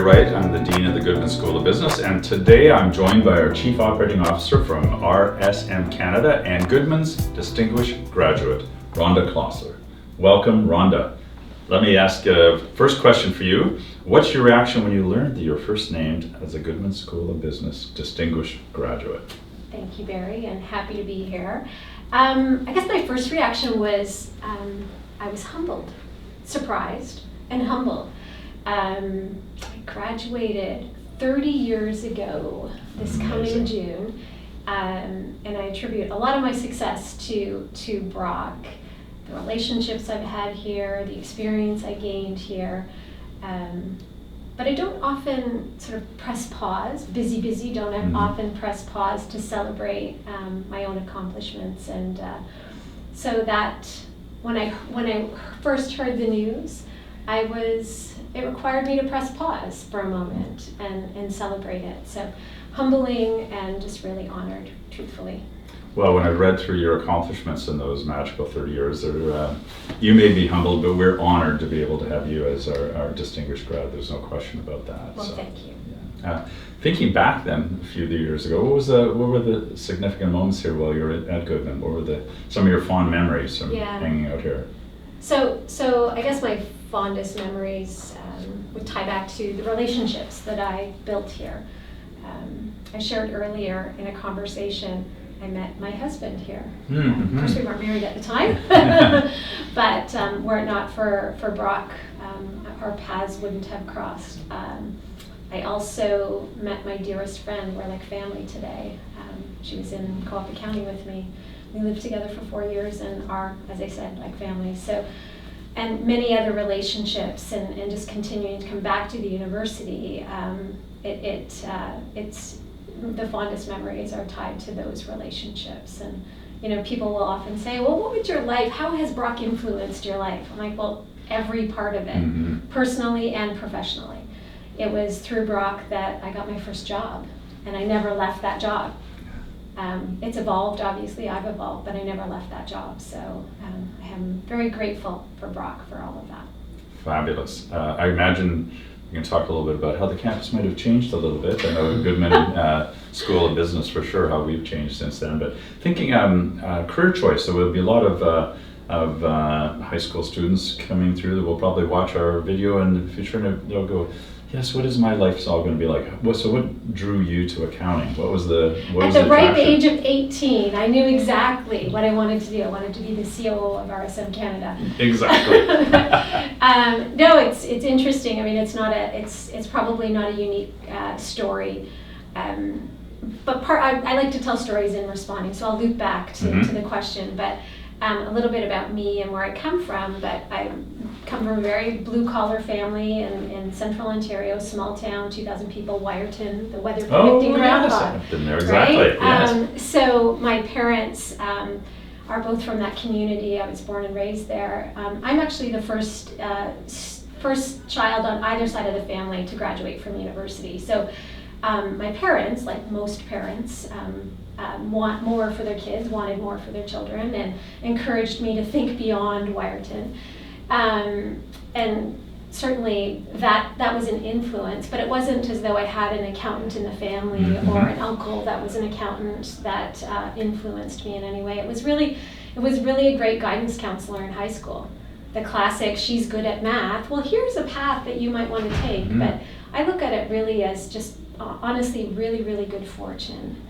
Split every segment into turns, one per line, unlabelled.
Wright. I'm the Dean of the Goodman School of Business, and today I'm joined by our Chief Operating Officer from RSM Canada and Goodman's distinguished graduate, Rhonda Klosler. Welcome, Rhonda. Let me ask a first question for you. What's your reaction when you learned that you're first named as a Goodman School of Business distinguished graduate?
Thank you, Barry, and happy to be here. I guess my first reaction was I was humbled, surprised, and humbled. I graduated 30 years ago this coming June, and I attribute a lot of my success to Brock, the relationships I've had here, the experience I gained here. But I don't often sort of press pause, busy, don't often press pause to celebrate my own accomplishments. And so that when I first heard the news, it required me to press pause for a moment and celebrate it. So humbling and just really honored, truthfully.
Well, when I read through your accomplishments in those magical 30 years, you may be humbled, but we're honored to be able to have you as our distinguished grad. There's no question about that.
Well, thank you.
Yeah. Thinking back then, a few years ago, what were the significant moments here while you were at Goodman? What were some of your fond memories from hanging out here?
So I guess my fondest memories would tie back to the relationships that I built here. I shared earlier in a conversation, I met my husband here. Of course, we weren't married at the time, but were it not for Brock, our paths wouldn't have crossed. I also met my dearest friend. We're like family today. She was in co-op accounting with me. We lived together for 4 years and are, as I said, like family. So, and many other relationships, and just continuing to come back to the university. It's the fondest memories are tied to those relationships. And people will often say, well, what would your life, how has Brock influenced your life? I'm like, well, every part of it, personally and professionally. It was through Brock that I got my first job, and I never left that job. It's evolved, obviously, I've evolved, but I never left that job. So I am very grateful for Brock for all of that.
Fabulous. I imagine you can talk a little bit about how the campus might have changed a little bit. I know Goodman School of Business for sure, how we've changed since then. But thinking career choice, there will be a lot of high school students coming through that will probably watch our video in the future, and they'll go, yes, what is my life all going to be like? So what drew you to accounting? What was the
At the ripe age of 18, I knew exactly what I wanted to do. I wanted to be the COO of RSM Canada.
Exactly.
No, it's interesting. I mean, it's probably not a unique story. But I like to tell stories in responding, so I'll loop back to the question. But a little bit about me and where I come from. But I come from a very blue-collar family in central Ontario, small town, 2,000 people, Wyerton, the weather predicting groundhog.
I've been there, exactly.
Right?
Yes.
So my parents are both from that community. I was born and raised there. I'm actually the first child on either side of the family to graduate from university. So my parents, like most parents, wanted more for their children, and encouraged me to think beyond Wyerton. And certainly that was an influence, but it wasn't as though I had an accountant in the family or an uncle that was an accountant that influenced me in any way. It was really a great guidance counselor in high school. The classic, she's good at math. Well, here's a path that you might want to take. But I look at it really as just honestly really, really good fortune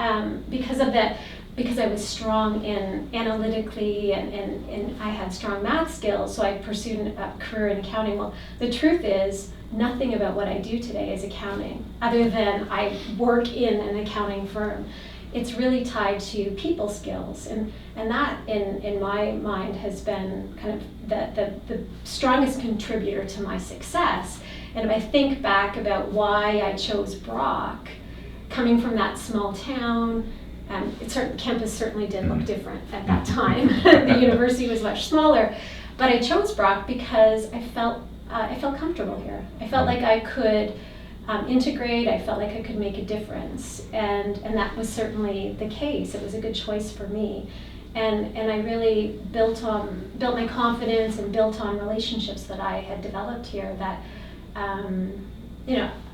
because of that. Because I was strong in analytically and I had strong math skills, so I pursued a career in accounting. Well, the truth is, nothing about what I do today is accounting, other than I work in an accounting firm. It's really tied to people skills, and that in my mind has been kind of the strongest contributor to my success. And if I think back about why I chose Brock, coming from that small town, campus certainly did look different at that time. The university was much smaller, but I chose Brock because I felt comfortable here. I felt like I could integrate. I felt like I could make a difference, and that was certainly the case. It was a good choice for me, and I really built my confidence and built on relationships that I had developed here. That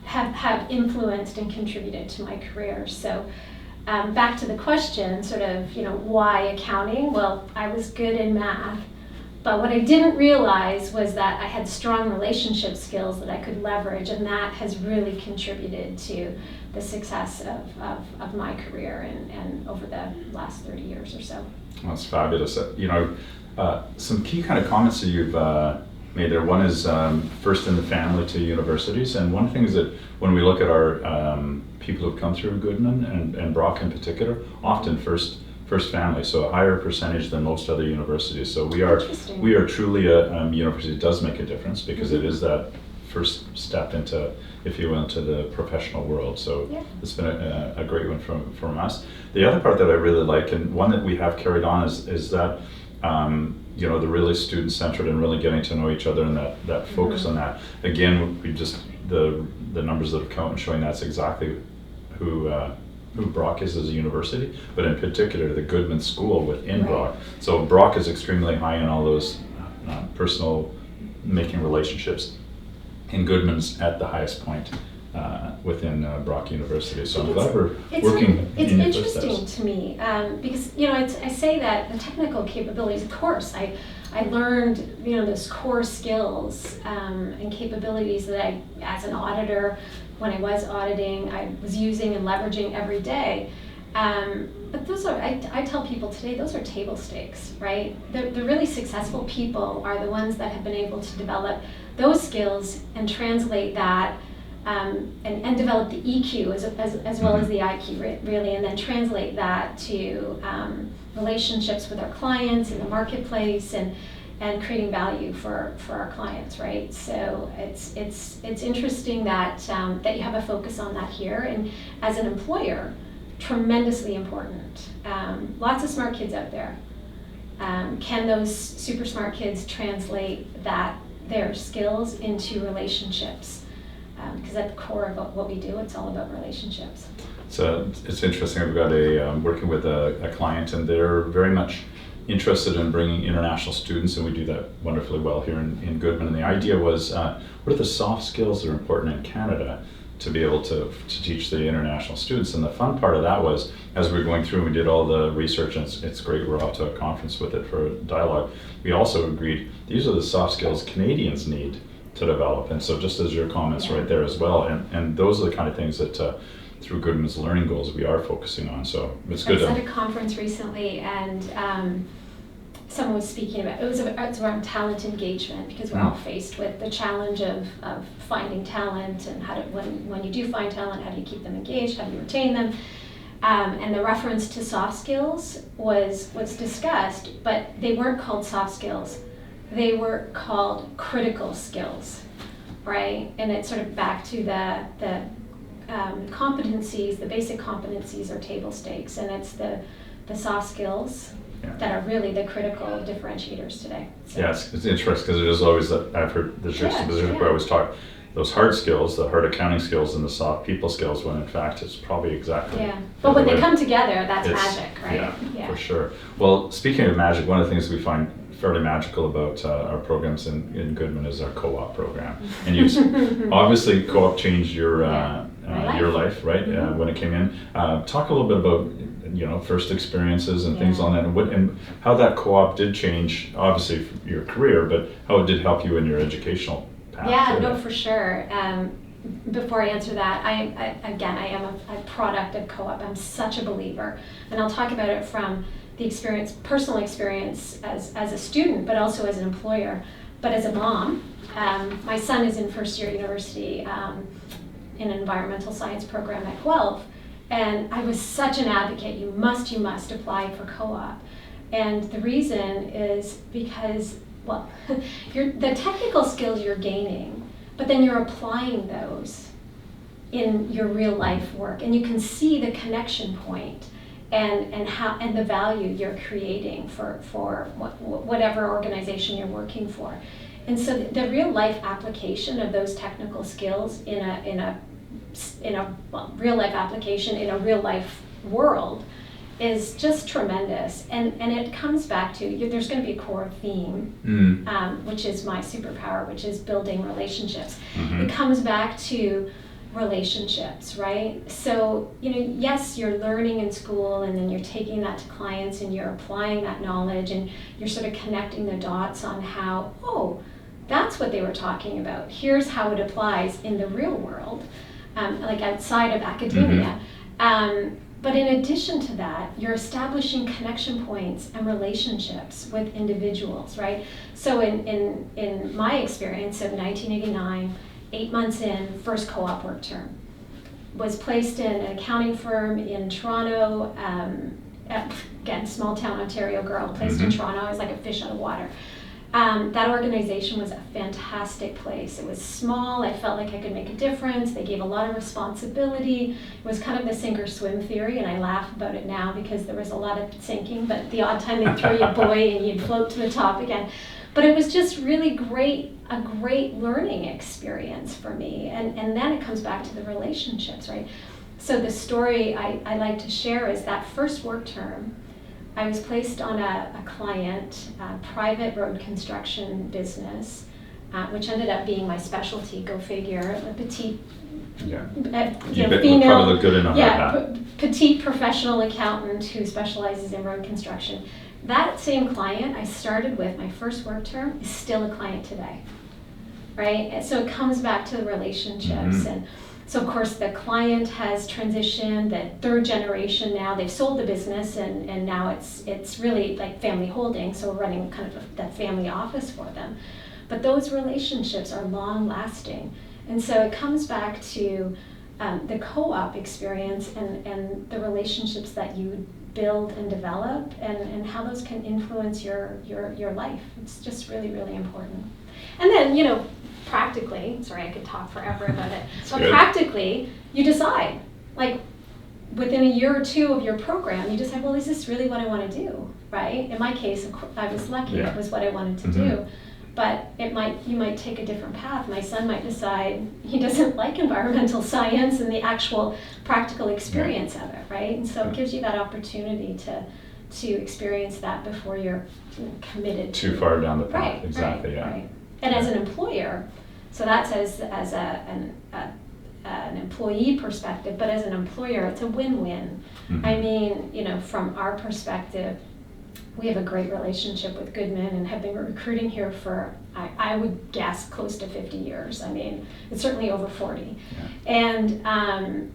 have influenced and contributed to my career. So back to the question, sort of, why accounting? Well, I was good in math, but what I didn't realize was that I had strong relationship skills that I could leverage, and that has really contributed to the success of my career and over the last 30 years or so.
That's fabulous. Some key kind of comments that you've made there. One is first in the family to universities, and one thing is that when we look at our people who've come through Goodman and Brock in particular, often first family, so a higher percentage than most other universities. So we are truly a university that does make a difference, because it is that first step into, if you will, into the professional world. So it's been a great one from us. The other part that I really like, and one that we have carried on, is that the really student-centered and really getting to know each other, and that focus on that. Again, we just the numbers that have come out showing that's exactly who Brock is as a university, but in particular the Goodman School within Brock. So Brock is extremely high in all those personal making relationships, and Goodman's at the highest point within Brock University. So I'm glad we're working in your footsteps.
It's interesting to me because I say that the technical capabilities, of course, I learned those core skills and capabilities that I, as an auditor, when I was auditing, I was using and leveraging every day. But those are, I tell people today, those are table stakes, right? The really successful people are the ones that have been able to develop those skills and translate that and develop the EQ as well as the IQ, really, and then translate that to relationships with our clients in the marketplace and creating value for our clients, right? So it's interesting that that you have a focus on that here, and as an employer, tremendously important. Lots of smart kids out there. Can those super smart kids translate their skills into relationships? Because at the core of what we do, it's all about relationships.
So it's interesting. We've got working with a client, and they're very much interested in bringing international students, and we do that wonderfully well here in Goodman. And the idea was, what are the soft skills that are important in Canada to be able to teach the international students? And the fun part of that was, as we were going through and we did all the research, and it's great, we're off to a conference with it for a dialogue, we also agreed these are the soft skills Canadians need to develop. And so just as your comments right there as well, and those are the kind of things that through Goodman's learning goals we are focusing on. So it's good.
I was at a conference recently, and someone was speaking about, it was around talent engagement, because we're all faced with the challenge of finding talent, and how to, when you do find talent, how do you keep them engaged, how do you retain them? And the reference to soft skills was discussed, but they weren't called soft skills. They were called critical skills, right? And it's sort of back to the competencies, the basic competencies are table stakes, and it's the soft skills that are really the critical differentiators today. So.
Yes, it's interesting, because it is always that I've heard there's juxtaposition where I always talk those hard skills, the hard accounting skills, and the soft people skills, when in fact it's probably exactly
but when they come together, that's magic, right?
Yeah, for sure. Well, speaking of magic, one of the things we find fairly magical about our programs in Goodman is our co-op program. And you've obviously co-op changed your life, right? When it came in. Talk a little bit about first experiences and things on that, and how that co-op did change, obviously, your career, but how it did help you in your educational path.
Yeah, no, for sure. Before I answer that, I am a product of co-op. I'm such a believer, and I'll talk about it from the personal experience as a student, but also as an employer. But as a mom, my son is in first year university in an environmental science program at Guelph, and I was such an advocate. You must apply for co-op, and the reason is because, well, the technical skills you're gaining, but then you're applying those in your real life work, and you can see the connection point and the value you're creating for whatever organization you're working for. And so the real life application of those technical skills in a real life application in a real life world is just tremendous. And it comes back to, there's going to be a core theme, which is my superpower, which is building relationships. It comes back to relationships, right? So, yes, you're learning in school and then you're taking that to clients and you're applying that knowledge and you're sort of connecting the dots on how, oh, that's what they were talking about. Here's how it applies in the real world, like outside of academia. But in addition to that, you're establishing connection points and relationships with individuals, right? So in my experience of 1989, 8 months in, first co-op work term, was placed in an accounting firm in Toronto, again, small town Ontario girl, placed in Toronto. I was like a fish out of water. That organization was a fantastic place. It was small. I felt like I could make a difference. They gave a lot of responsibility. It was kind of the sink or swim theory, and I laugh about it now because there was a lot of sinking, but the odd time they'd throw you a buoy and you'd float to the top again. But it was just really a great learning experience for me. And then it comes back to the relationships, right? So the story I like to share is that first work term, I was placed on a client, private road construction business, which ended up being my specialty, go figure, a petite, female,
probably look good in a hard hat.
Petite professional accountant who specializes in road construction. That same client I started with, my first work term, is still a client today, right? And so it comes back to the relationships. And so of course the client has transitioned, the third generation now, they've sold the business and now it's really like family holding, so we're running kind of that family office for them. But those relationships are long lasting. And so it comes back to the co-op experience and the relationships that you build and develop and how those can influence your life. It's just really, really important. And then, practically, sorry, I could talk forever about it, but good. Practically, you decide, like within a year or two of your program, you decide, well, is this really what I want to do, right? In my case, of course, I was lucky, it was what I wanted to do, but you might take a different path. My son might decide he doesn't like environmental science and the actual practical experience of it, right? And so it gives you that opportunity to experience that before you're committed
too far down the path.
Right,
exactly,
right. And as an employer, so that's as an employee perspective, but as an employer, it's a win-win. I mean, from our perspective, we have a great relationship with Goodman and have been recruiting here for, I would guess, close to 50 years. I mean, it's certainly over 40. And,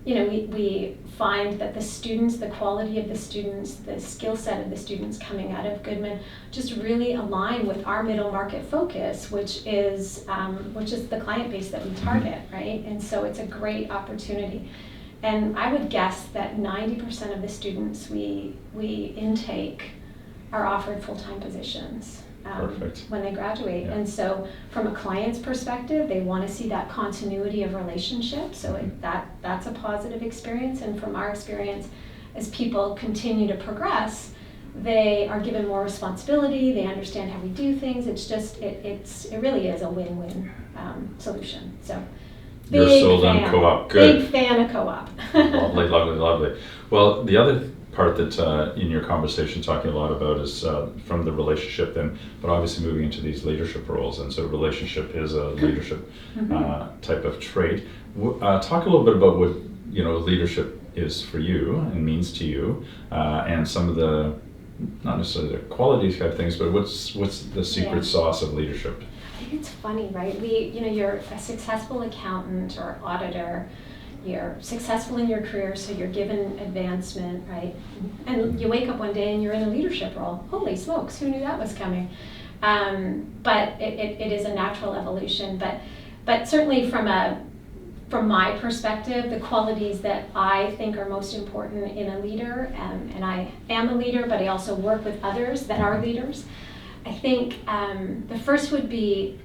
we find that the students, the quality of the students, the skill set of the students coming out of Goodman just really align with our middle market focus, which is the client base that we target, right? And so it's a great opportunity. And I would guess that 90% of the students we intake are offered full-time positions when they graduate. And so from a client's perspective, they want to see that continuity of relationship, so that's a positive experience. And from our experience, as people continue to progress, they are given more responsibility, they understand how we do things. It's just, it really is a win-win solution. So
you're sold on co-op. Good.
Big fan of co-op.
Lovely, lovely, lovely. Well, the other part that in your conversation talking a lot about is from the relationship then, but obviously moving into these leadership roles, and so relationship is a leadership type of trait. Talk a little bit about what leadership is for you and means to you, and some of the, not necessarily the qualities kind of things, but what's the secret sauce of leadership?
I think it's funny, right? You're a successful accountant or auditor. You're successful in your career, so you're given advancement, right? And you wake up one day and you're in a leadership role. Holy smokes, who knew that was coming? But it is a natural evolution. But certainly from my perspective, the qualities that I think are most important in a leader, and I am a leader, but I also work with others that are leaders. I think the first would be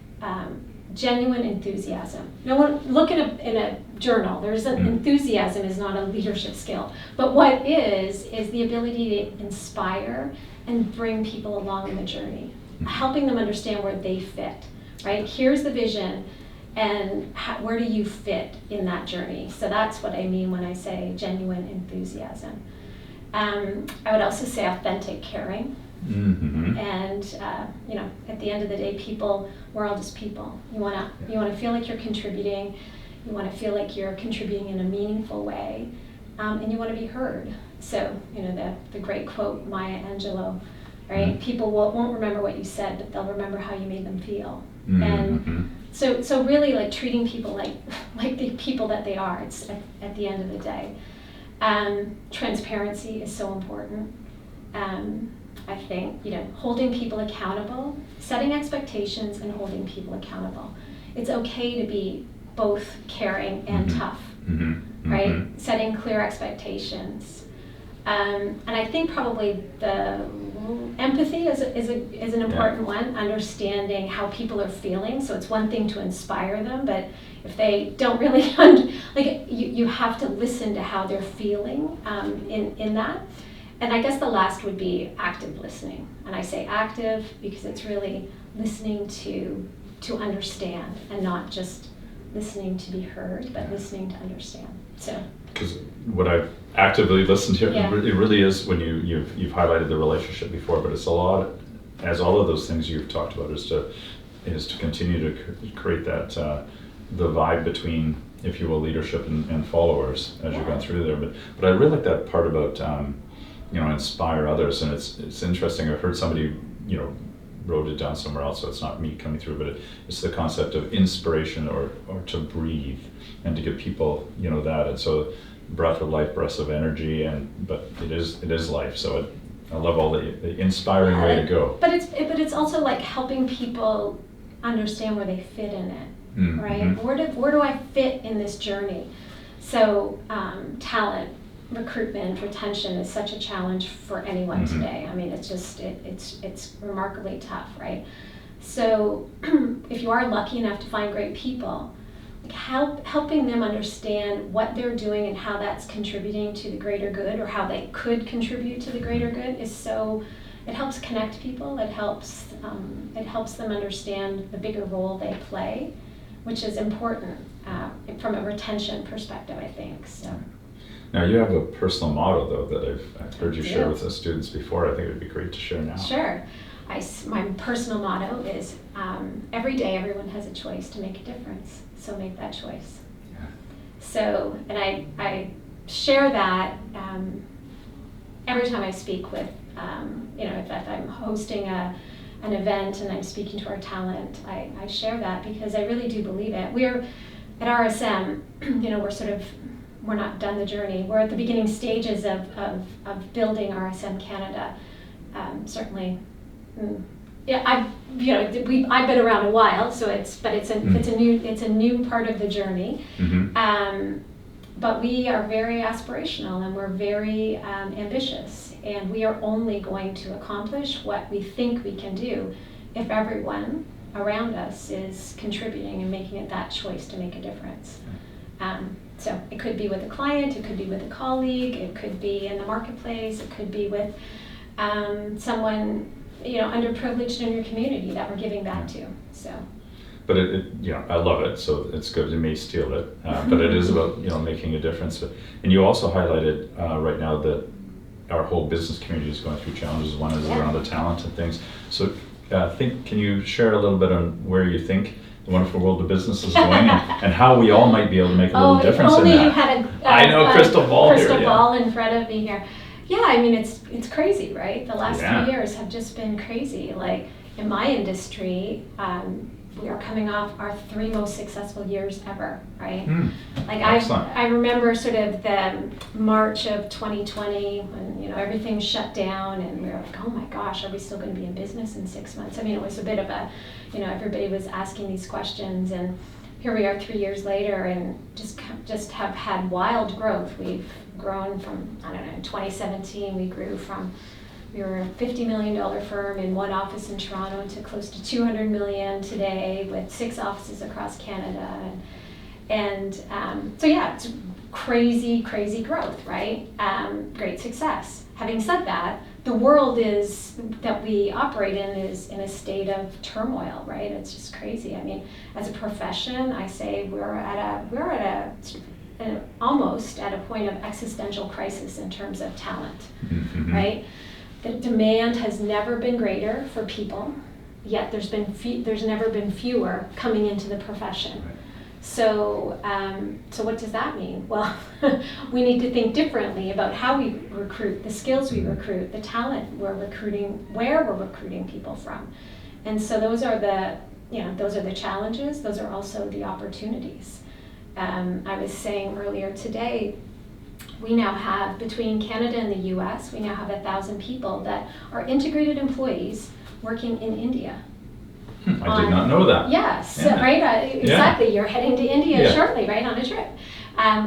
genuine enthusiasm. Look in a journal. There's an enthusiasm is not a leadership skill, but what is the ability to inspire and bring people along in the journey, helping them understand where they fit. Right? Here's the vision, and where do you fit in that journey? So that's what I mean when I say genuine enthusiasm. I would also say authentic caring. And at the end of the day, we're all just people. You wanna feel like you're contributing. You want to feel like you're contributing in a meaningful way, and you want to be heard. So, the great quote, Maya Angelou, right? People won't remember what you said, but they'll remember how you made them feel. And so really like treating people like the people that they are, it's at the end of the day. Transparency is so important. I think, holding people accountable, setting expectations and holding people accountable. It's okay to be both caring and tough, right? Setting clear expectations. And I think probably the empathy is an important one, understanding how people are feeling. So it's one thing to inspire them, but if they don't really, you have to listen to how they're feeling in that. And I guess the last would be active listening. And I say active because it's really listening to understand, and not just listening to be heard, but listening to understand. So.
Because what I've actively listened to, it really is when you've highlighted the relationship before, but it's a lot, as all of those things you've talked about, is to continue to create that the vibe between, if you will, leadership and followers as you've gone through there. But I really like that part about inspire others, and it's interesting. I've heard somebody wrote it down somewhere else, so it's not me coming through, but it's the concept of inspiration or to breathe and to give people that. And so breath of life, breath of energy, but it is life. So I love all the inspiring way to go.
But it's also like helping people understand where they fit in it, right? Where do I fit in this journey? So talent, recruitment, retention is such a challenge for anyone today. I mean, it's remarkably tough, right? So if you are lucky enough to find great people, helping them understand what they're doing and how that's contributing to the greater good, or how they could contribute to the greater good, it helps connect people. It helps them understand the bigger role they play, which is important from a retention perspective, I think. So.
Now, you have a personal motto, though, that I've heard you share with the students before. I think it would be great to share now.
Sure. My personal motto is, every day everyone has a choice to make a difference, so make that choice. Yeah. So, and I share that every time I speak with, if I'm hosting an event and I'm speaking to our talent, I share that because I really do believe it. We're at RSM, we're not done the journey. We're at the beginning stages of building RSM Canada. Certainly, I've been around a while, so it's a new part of the journey. But we are very aspirational, and we're very ambitious, and we are only going to accomplish what we think we can do if everyone around us is contributing and making it that choice to make a difference. So it could be with a client, it could be with a colleague, it could be in the marketplace, it could be with someone underprivileged in your community that we're giving back to. So.
But I love it. So it's good. You may steal it, but it is about making a difference. And you also highlighted right now that our whole business community is going through challenges. One is around the talent and things. So can you share a little bit on where you think the wonderful world of business is going, and how we all might be able to make a little difference in that?
If only you had a
crystal
ball in front of me here. Yeah, I mean, it's crazy, right? The last 3 years have just been crazy. Like in my industry, we are coming off our 3 most successful years ever, right? I remember sort of the March of 2020 when everything shut down, and we were like, oh my gosh, are we still going to be in business in 6 months? I mean, it was a bit of a, everybody was asking these questions, and here we are 3 years later, and just have had wild growth. We've grown from, in 2017 we were a $50 million firm in one office in Toronto to close to $200 million today, with 6 offices across Canada. And so it's crazy growth, right? Great success. Having said that, the world that we operate in is in a state of turmoil, right? It's just crazy. I mean, as a profession, I say we're almost at a point of existential crisis in terms of talent, right? The demand has never been greater for people, yet there's never been fewer coming into the profession, So, so what does that mean? Well, we need to think differently about how we recruit, the skills we recruit, the talent we're recruiting, where we're recruiting people from. And so those are the, those are the challenges. Those are also the opportunities. I was saying earlier today, we now have, between Canada and the US, we now have 1,000 people that are integrated employees working in India.
I did not know that.
Yes,
Yeah.
right, exactly.
Yeah.
You're heading to India
Yeah.
shortly, right, on a trip.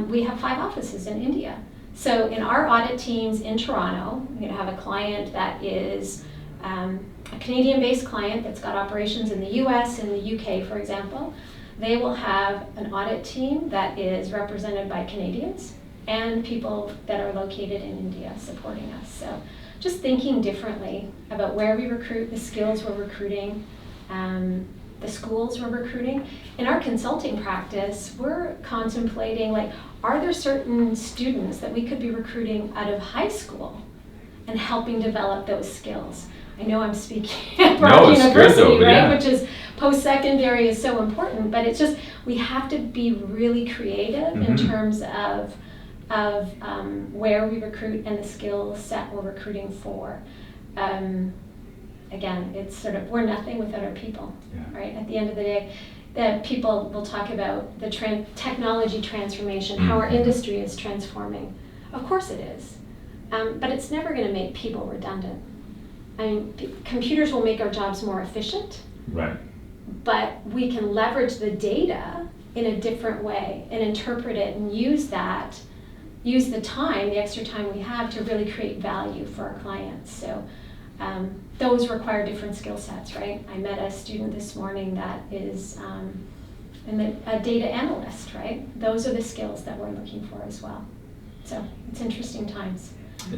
We have 5 offices in India. So in our audit teams in Toronto, we're going to have a client that is a Canadian-based client that's got operations in the US and the UK, for example. They will have an audit team that is represented by Canadians and people that are located in India supporting us. So just thinking differently about where we recruit, the skills we're recruiting, the schools we're recruiting. In our consulting practice, we're contemplating, like, are there certain students that we could be recruiting out of high school and helping develop those skills? I know I'm speaking at Brock University,
good though,
right?
yeah.
Which is post-secondary is so important, but it's just, we have to be really creative in terms of where we recruit and the skill set we're recruiting for. Again, it's sort of, we're nothing without our people, right? At the end of the day, the people will talk about the technology transformation, how our industry is transforming. Of course it is, but it's never going to make people redundant. I mean, computers will make our jobs more efficient,
right?
But we can leverage the data in a different way and interpret it and use the time, the extra time we have, to really create value for our clients. So those require different skill sets, right? I met a student this morning that is a data analyst, right? Those are the skills that we're looking for as well. So it's interesting times.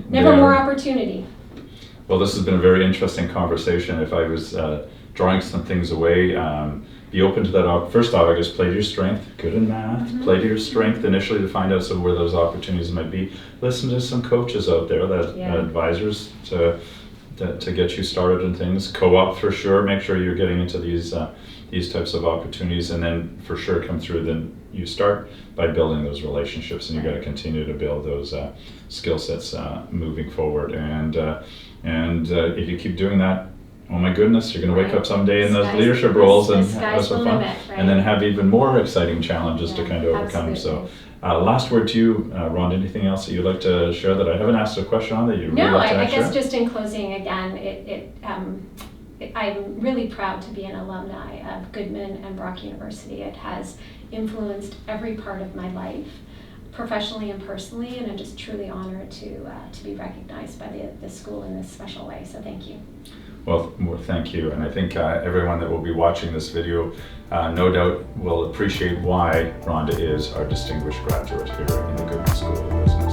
Never more opportunity.
Well, this has been a very interesting conversation. If I was drawing some things away, be open to that. First off, I guess play to your strength, good in math, play to your strength initially to find out some where those opportunities might be. Listen to some coaches out there, advisors to get you started in things. Co-op for sure, make sure you're getting into these types of opportunities, and then for sure come through. Then you start by building those relationships, and you got to continue to build those skill sets moving forward. And if you keep doing that, oh my goodness, you're going to wake up someday in those leadership roles and have some fun, and then have even more exciting challenges to kind of overcome.
Absolutely.
So last word to you, Rhonda, anything else that you'd like to share that I haven't asked a question on that you'd really like to
I
share?
guess just in closing, again, I'm really proud to be an alumni of Goodman and Brock University. It has influenced every part of my life, professionally and personally, and I'm just truly honored to be recognized by the school in this special way. So thank you.
Well, thank you, and I think everyone that will be watching this video no doubt will appreciate why Rhonda is our distinguished graduate here in the Goodman School of Business.